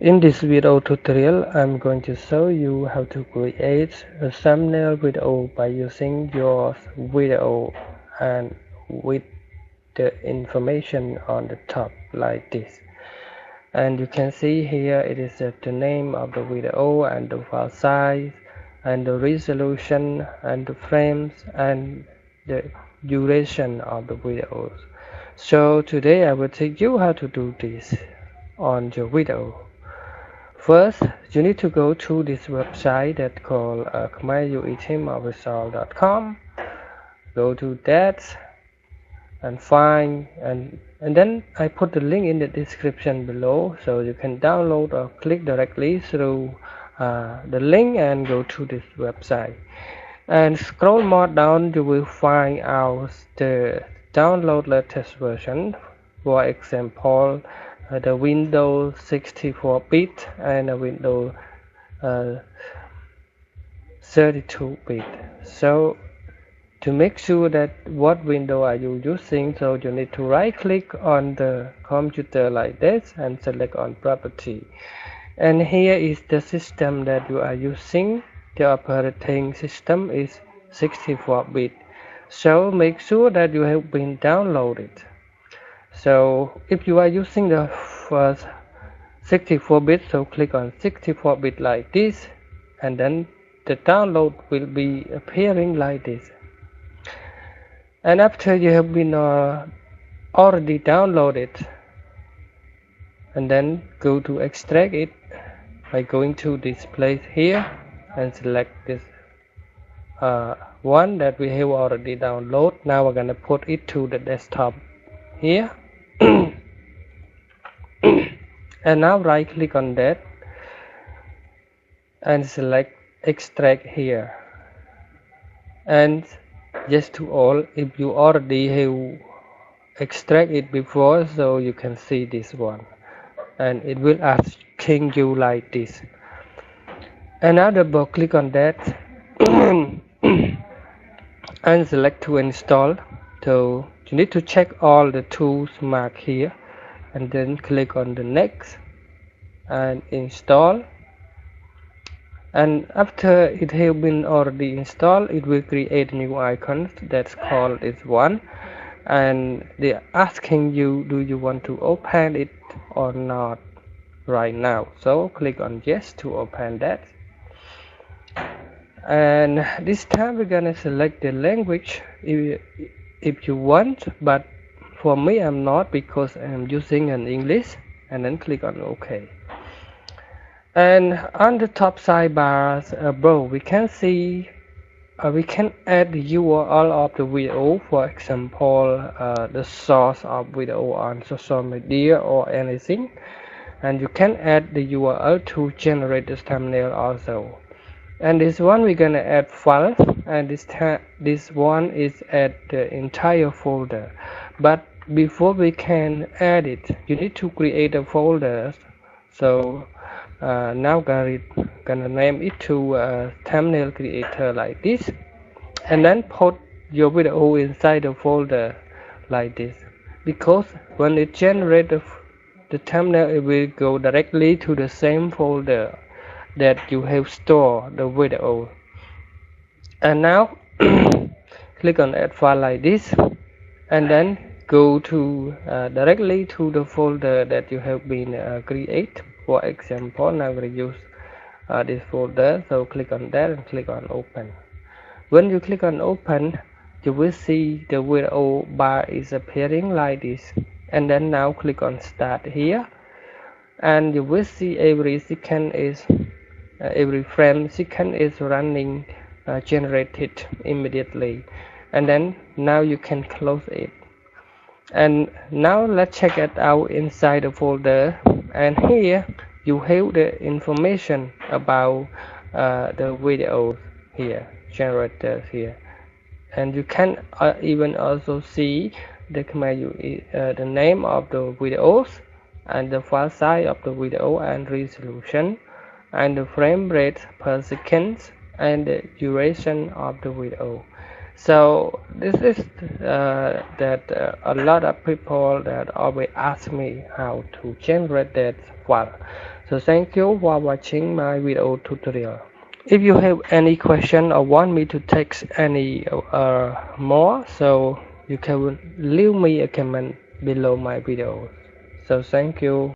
In this video tutorial, I'm going to show you how to create a thumbnail video by using your video and with the information on the top like this. And you can see here it is the name of the video and the file size and the resolution and the frames and the duration of the videos. So today I will teach you how to do this on your video. First, you need to go to this website that called Khmerue.com. Go to that and find and then I put the link in the description below, so you can download or click directly through the link and go to this website. And scroll more down, you will find out the download latest version. For example, the Windows 64-bit and the Windows 32-bit. So to make sure that what window are you using, so you need to right click on the computer like this and select on property. And here is the system that you are using. The operating system is 64-bit. So make sure that you have been downloaded. So if you are using the first 64-bit, so click on 64-bit like this, and then the download will be appearing like this. And after you have been already downloaded, and then go to extract it by going to this place here and select this one that we have already downloaded. Now we're gonna put it to the desktop here. And now right click on that and select extract here, and yes to all if you already have extract it before, so you can see this one and it will asking you like this. And now double click on that and select to install. So you need to check all the tools marked here and then click on the next and install. And after it has been already installed, it will create new icons that's called this one, and they're asking you, do you want to open it or not right now? So click on yes to open that. And this time we're gonna select the language if you want, but for me I'm not, because I'm using an English. And then click on OK. And on the top sidebar below, we can see we can add the URL of the video, for example the source of video on social media or anything, and you can add the URL to generate the thumbnail also. And this one we're gonna add file, and this one is at the entire folder. But before we can add it, you need to create a folder. So now gonna name it to thumbnail creator like this, and then put your video inside the folder like this, because when it generates the thumbnail, it will go directly to the same folder that you have stored the video. And now click on add file like this, and then go to directly to the folder that you have been create. For example, now we use this folder, so click on that and click on open. When you click on open, you will see the video bar is appearing like this. And then now click on start here, and you will see every second is every frame second is running generated immediately. And then now you can close it. And now let's check it out inside the folder, and here you have the information about the video here generated here, and you can even also see the the name of the videos and the file size of the video and resolution and the frame rate per second and the duration of the video. So this is that a lot of people that always ask me how to generate that file. So thank you for watching my video tutorial. If you have any question or want me to text any more, so you can leave me a comment below my video. So thank you.